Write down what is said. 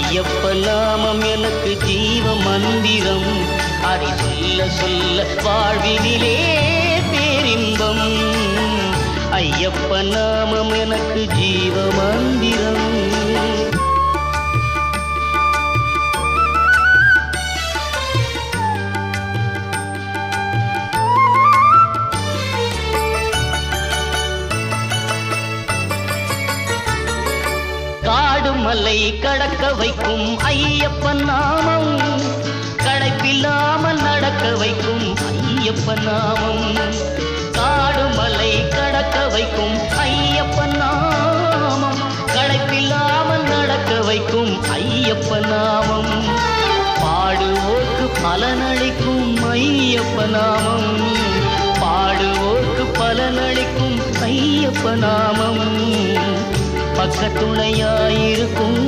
ஐயப்ப நாமம் எனக்கு ஜீவ மந்திரம், அதை சொல்ல சொல்ல வாழ்வினிலே பேரின்பம். ஐயப்ப நாமம் எனக்கு ஜீவ மந்திரம். காடு மலை கடக்க வைக்கும் ஐயப்பன் நாமம், களைப்பில்லாமல் நடக்க வைக்கும் ஐயப்பன் நாமம். காடு மலை கடக்க வைக்கும் ஐயப்பன் நாமம், களைப்பில்லாமல் நடக்க வைக்கும் ஐயப்பன் நாமம். பாடுவோர்க்கு பலனளிக்கும் ஐயப்பன் நாமம், பாடுவோர்க்கு பலனளிக்கும் ஐயப்பன் நாமம். பக்கத்துணையாயிருக்கும்